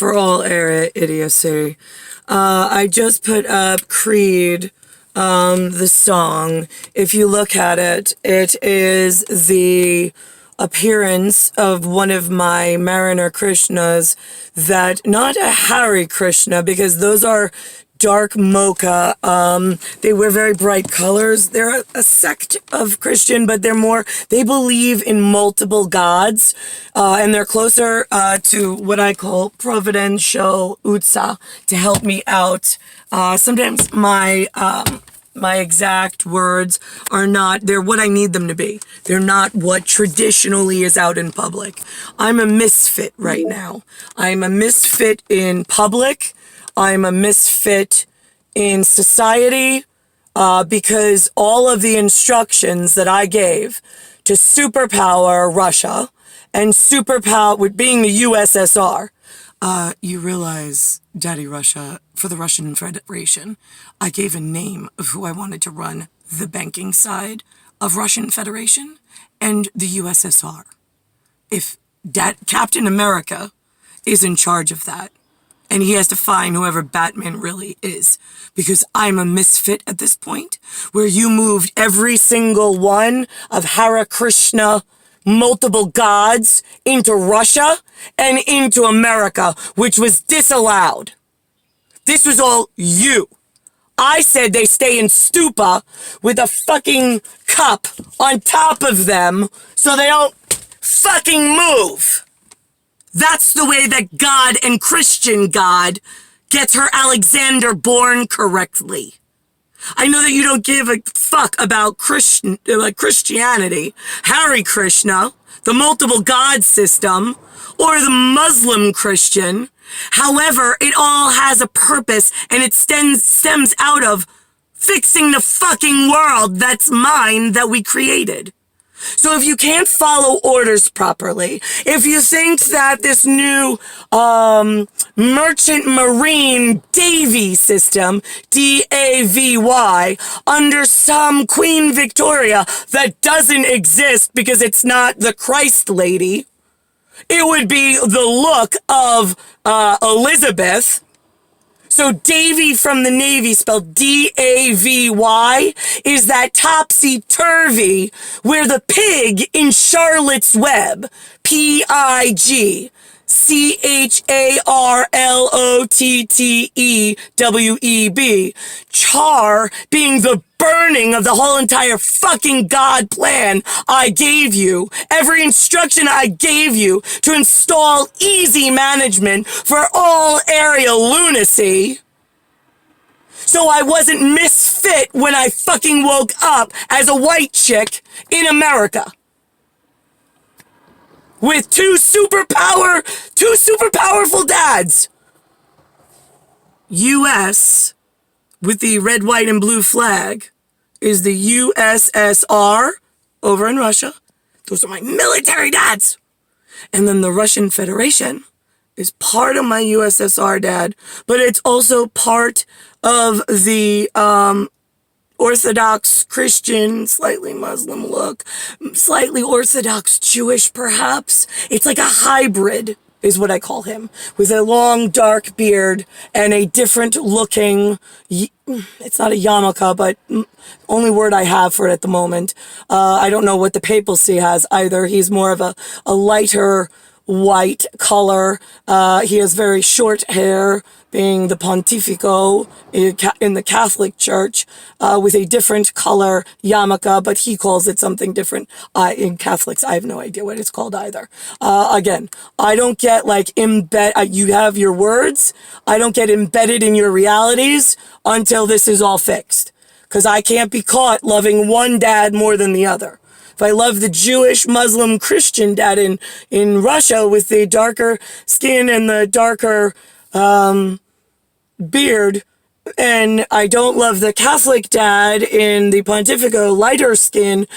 for all idiocy. I just put up Creed, the song. If you look at it, it is the appearance of one of my Mariner Krishnas that, not a Hare Krishna, because those are dark mocha. They wear very bright colors. They're a sect of Christian, but they believe in multiple gods, and they're closer to what I call providential utsa, to help me out. Sometimes my exact words are not, they're what I need them to be. They're not what traditionally is out in public. I'm a misfit right now. I'm a misfit in public. I'm a misfit in society, because all of the instructions that I gave to superpower Russia and superpower, with being the USSR, you realize, Daddy Russia, for the Russian Federation, I gave a name of who I wanted to run the banking side of Russian Federation and the USSR. If Captain America is in charge of that, and he has to find whoever Batman really is, because I'm a misfit at this point, where you moved every single one of Hare Krishna, multiple gods, into Russia and into America, which was disallowed. This was all you. I said they stay in stupa with a fucking cup on top of them so they don't fucking move. That's the way that God and Christian God gets her Alexander born correctly. I know that you don't give a fuck about Christianity, Hare Krishna, the multiple God system, or the Muslim Christian. However, it all has a purpose, and it stems out of fixing the fucking world that's mine, that we created. So if you can't follow orders properly, if you think that this new merchant marine Davy system, D-A-V-Y, under some Queen Victoria that doesn't exist because it's not the Christ lady, it would be the look of Elizabeth. So Davy from the Navy, spelled D-A-V-Y, is that topsy-turvy where the pig in Charlotte's Web, P-I-G, char being the burning of the whole entire fucking God plan I gave you, every instruction I gave you to install easy management for all area lunacy. So I wasn't misfit when I fucking woke up as a white chick in America. With two super powerful dads. U.S., with the red, white, and blue flag, is the USSR over in Russia. Those are my military dads. And then the Russian Federation is part of my USSR dad, but it's also part of the Orthodox Christian, slightly Muslim look, slightly Orthodox Jewish perhaps. It's like a hybrid, is what I call him, with a long dark beard and a different looking, it's not a yarmulke, but only word I have for it at the moment. I don't know what the papacy has either. He's more of a lighter white color. He has very short hair, being the Pontifico in the Catholic Church, with a different color yarmulke, but he calls it something different. In Catholics, I have no idea what it's called either. Again, I don't get like you have your words. I don't get embedded in your realities until this is all fixed. Because I can't be caught loving one dad more than the other. If I love the Jewish, Muslim, Christian dad in Russia with the darker skin and the darker beard, and I don't love the Catholic dad in the Pontifico, lighter skin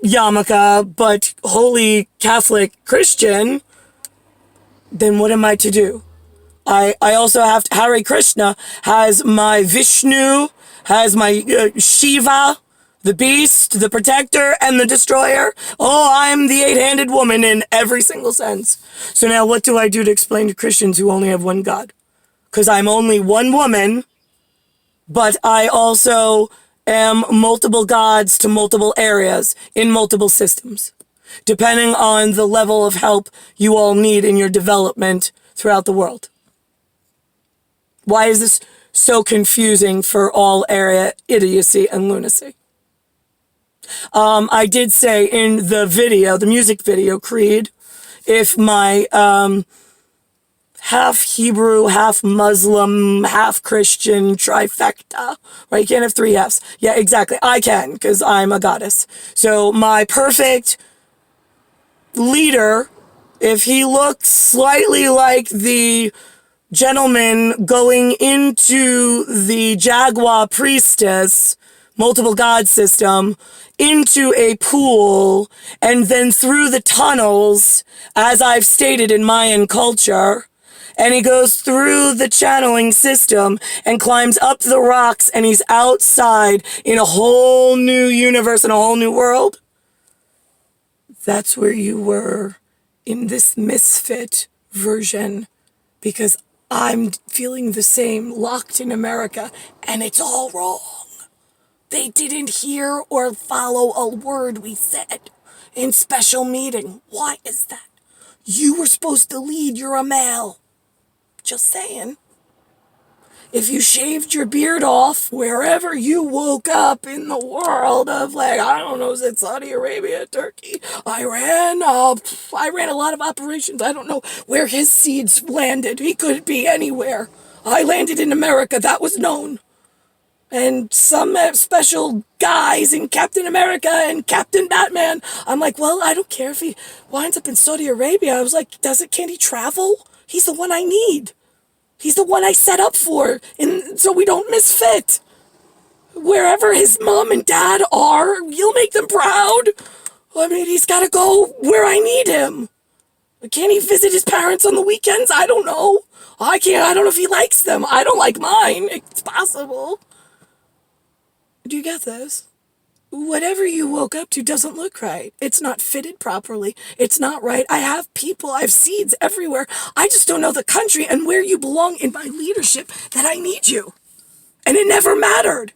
yarmulke, but holy Catholic Christian, then what am I to do? I also have Hare Krishna has my Vishnu, has my Shiva, The beast, the protector, and the destroyer. Oh, I'm the eight-handed woman in every single sense. So now what do I do to explain to Christians who only have one God? Because I'm only one woman, but I also am multiple gods to multiple areas in multiple systems, depending on the level of help you all need in your development throughout the world. Why is this so confusing for all area idiocy and lunacy? I did say in the video, the music video, Creed, if my half Hebrew, half Muslim, half Christian trifecta, right? You can't have three halves. Yeah, exactly. I can, because I'm a goddess. So my perfect leader, if he looks slightly like the gentleman going into the Jaguar priestess, multiple god system, into a pool, and then through the tunnels, as I've stated in Mayan culture, and he goes through the channeling system and climbs up the rocks, and he's outside in a whole new universe and a whole new world. That's where you were in this misfit version, because I'm feeling the same, locked in America, and it's all wrong. They didn't hear or follow a word we said in special meeting. Why is that? You were supposed to lead. You're a male. Just saying. If you shaved your beard off wherever you woke up in the world of, like, I don't know, is it Saudi Arabia, Turkey, Iran? I ran a lot of operations. I don't know where his seeds landed. He could be anywhere. I landed in America. That was known. And some special guys in Captain America and Captain Batman. I'm like, well, I don't care if he winds up in Saudi Arabia. I was like, can't he travel? He's the one I need. He's the one I set up for, and so we don't misfit. Wherever his mom and dad are, you'll make them proud. I mean, he's got to go where I need him. Can't he visit his parents on the weekends? I don't know. I can't. I don't know if he likes them. I don't like mine. It's possible. Do you get this? Whatever you woke up to doesn't look right. It's not fitted properly. It's not right. I have people. I have seeds everywhere. I just don't know the country and where you belong in my leadership that I need you. And it never mattered.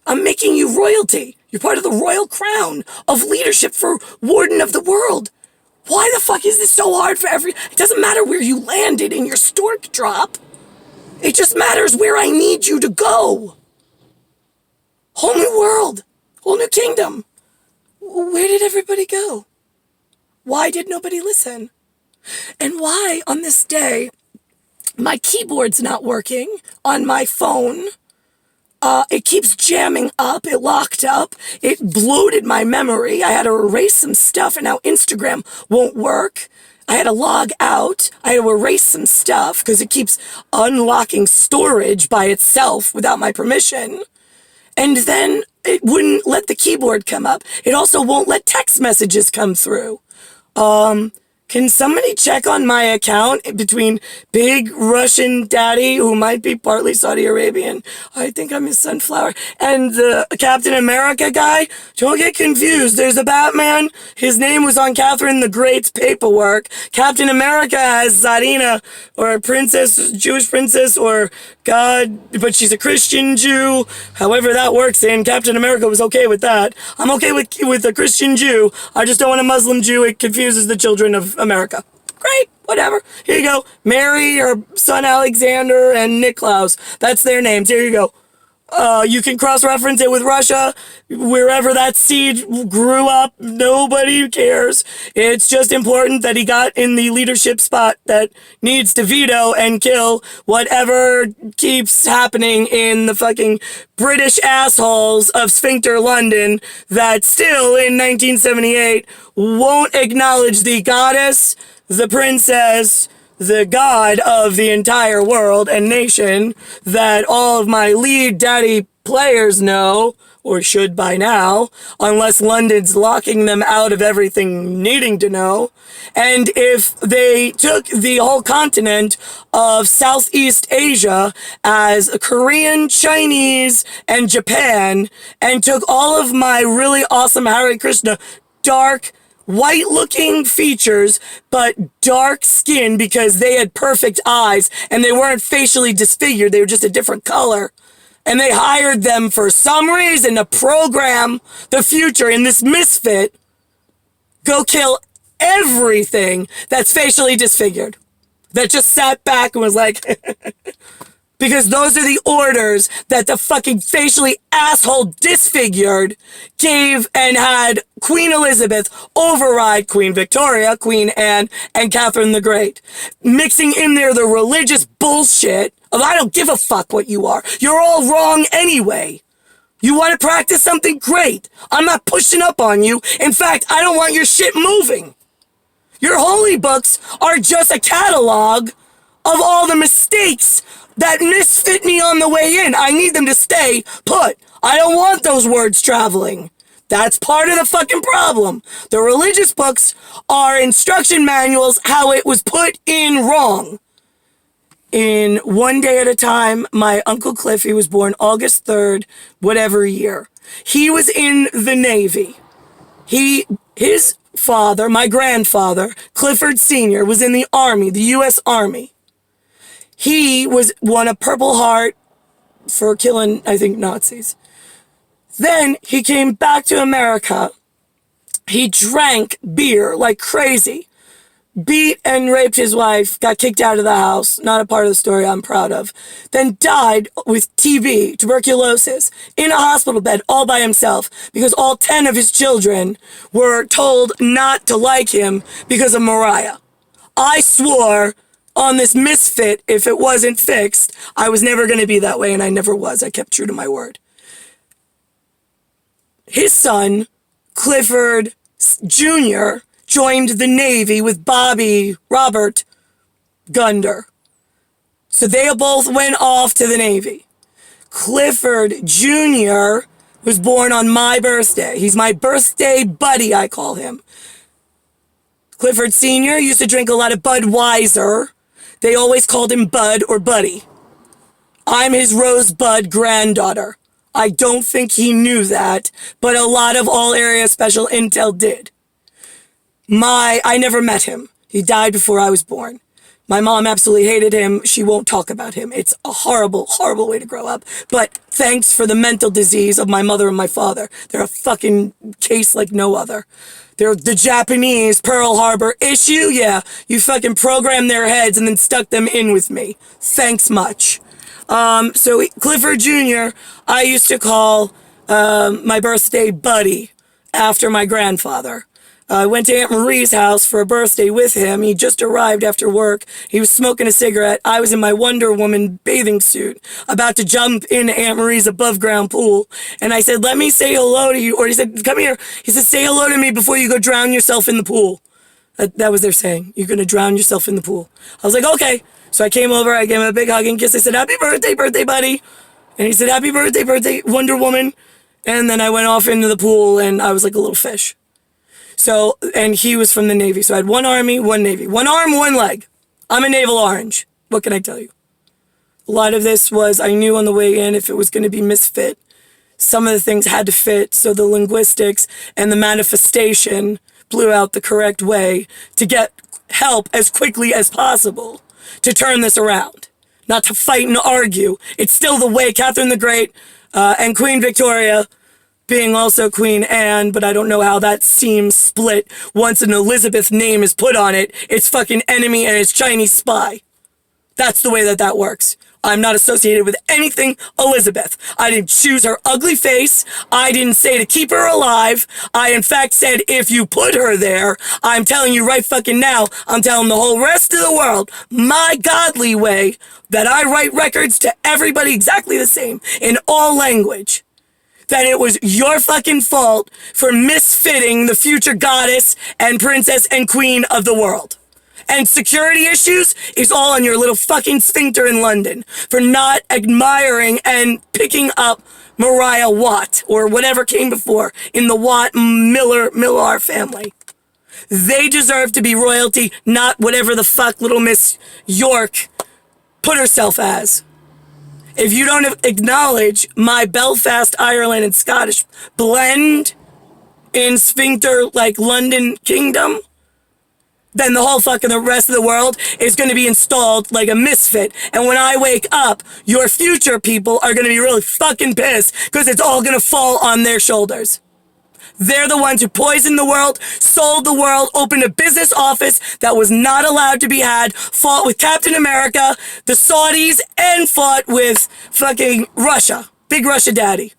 I'm making you royalty. You're part of the royal crown of leadership for Warden of the World. Why the fuck is this so hard for it doesn't matter where you landed in your stork drop. It just matters where I need you to go. Whole new world. Whole new kingdom. Where did everybody go? Why did nobody listen? And why, on this day, my keyboard's not working on my phone? It keeps jamming up. It locked up. It bloated my memory. I had to erase some stuff, and now Instagram won't work. I had to log out. I had to erase some stuff because it keeps unlocking storage by itself without my permission. And then it wouldn't let the keyboard come up. It also won't let text messages come through. Can somebody check on my account between Big Russian Daddy, who might be partly Saudi Arabian, I think I'm his sunflower, and the Captain America guy? Don't get confused. There's a Batman. His name was on Catherine the Great's paperwork. Captain America has CZARINA, or a princess, Jewish princess, or God, but she's a Christian Jew. However that works in, Captain America was okay with that. I'm okay with a Christian Jew. I just don't want a Muslim Jew. It confuses the children of America. Great, whatever. Here you go. Mary, her son Alexander, and Nicolaus. That's their names. Here you go. You can cross-reference it with Russia. Wherever that seed grew up, nobody cares. It's just important that he got in the leadership spot that needs to veto and kill whatever keeps happening in the fucking British assholes of Sphincter London that still, in 1978, won't acknowledge the goddess, the princess, the god of the entire world and nation that all of my lead daddy players know. or should by now, unless London's locking them out of everything needing to know. And if they took the whole continent of Southeast Asia as Korean, Chinese, and Japan, and took all of my really awesome Hare Krishna dark, white-looking features, but dark skin because they had perfect eyes and they weren't facially disfigured, they were just a different color. And they hired them for some reason to program the future in this misfit, go kill everything that's facially disfigured. That just sat back and was like, because those are the orders that the fucking facially asshole disfigured gave and had Queen Elizabeth override Queen Victoria, Queen Anne, and Catherine the Great. Mixing in there the religious bullshit of I don't give a fuck what you are. You're all wrong anyway. You want to practice something? Great. I'm not pushing up on you. In fact, I don't want your shit moving. Your holy books are just a catalog of all the mistakes that misfit me on the way in. I need them to stay put. I don't want those words traveling. That's part of the fucking problem. The religious books are instruction manuals how it was put in wrong. In One Day at a Time, my Uncle Cliffy was born August 3rd, whatever year. He was in the Navy. His father, my grandfather, Clifford Sr., was in the Army, the U.S. Army. He won a Purple Heart for killing, I think, Nazis. Then he came back to America. He drank beer like crazy. Beat and raped his wife, got kicked out of the house, not a part of the story I'm proud of, then died with TB, tuberculosis, in a hospital bed all by himself because all 10 of his children were told not to like him because of Mariah. I swore on this misfit, if it wasn't fixed, I was never going to be that way, and I never was. I kept true to my word. His son, Clifford Jr., joined the Navy with Bobby Robert Gunder. So they both went off to the Navy. Clifford Jr. was born on my birthday. He's my birthday buddy, I call him. Clifford Sr. used to drink a lot of Budweiser. They always called him Bud or Buddy. I'm his Rosebud granddaughter. I don't think he knew that, but a lot of all area special intel did. I never met him. He died before I was born. My mom absolutely hated him. She won't talk about him. It's a horrible, horrible way to grow up. But thanks for the mental disease of my mother and my father. They're a fucking case like no other. They're the Japanese Pearl Harbor issue. Yeah, you fucking programmed their heads and then stuck them in with me. Thanks much. So Clifford Jr., I used to call my birthday buddy after my grandfather. I went to Aunt Marie's house for a birthday with him. He just arrived after work. He was smoking a cigarette. I was in my Wonder Woman bathing suit, about to jump in Aunt Marie's above ground pool. And I said, let me say hello to you. Or he said, come here. He said, say hello to me before you go drown yourself in the pool. That was their saying. You're going to drown yourself in the pool. I was like, okay. So I came over. I gave him a big hug and kiss. I said, happy birthday, buddy. And he said, happy birthday, Wonder Woman. And then I went off into the pool and I was like a little fish. So, and he was from the Navy. So I had one Army, one Navy. One arm, one leg. I'm a naval orange. What can I tell you? A lot of this was, I knew on the way in if it was going to be misfit. Some of the things had to fit, so the linguistics and the manifestation blew out the correct way to get help as quickly as possible to turn this around. Not to fight and argue. It's still the way Catherine the Great and Queen Victoria, being also Queen Anne, but I don't know how that seems split. Once an Elizabeth name is put on it, it's fucking enemy and it's Chinese spy. That's the way that works. I'm not associated with anything Elizabeth. I didn't choose her ugly face. I didn't say to keep her alive. I, in fact, said if you put her there, I'm telling you right fucking now, I'm telling the whole rest of the world, my godly way, that I write records to everybody exactly the same, in all language. That it was your fucking fault for misfitting the future goddess and princess and queen of the world. And security issues is all on your little fucking sphincter in London for not admiring and picking up Mariah Watt, or whatever came before in the Watt Millar family. They deserve to be royalty, not whatever the fuck little Miss York put herself as. If you don't acknowledge my Belfast, Ireland, and Scottish blend in sphincter like London Kingdom, then the whole fucking the rest of the world is going to be installed like a misfit. And when I wake up, your future people are going to be really fucking pissed because it's all going to fall on their shoulders. They're the ones who poisoned the world, sold the world, opened a business office that was not allowed to be had, fought with Captain America, the Saudis, and fought with fucking Russia. Big Russia daddy.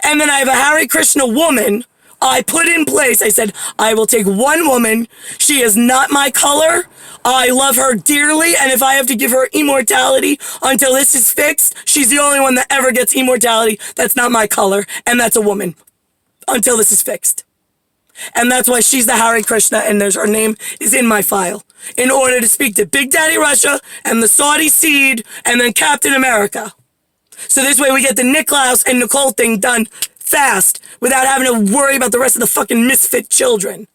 And then I have a Hare Krishna woman I put in place. I said, I will take one woman. She is not my color. I love her dearly. And if I have to give her immortality until this is fixed, she's the only one that ever gets immortality. That's not my color. And that's a woman. Until this is fixed. And that's why she's the Hare Krishna, and her name is in my file. In order to speak to Big Daddy Russia and the Saudi seed and then Captain America. So this way we get the Nicklaus and Nicole thing done fast without having to worry about the rest of the fucking misfit children.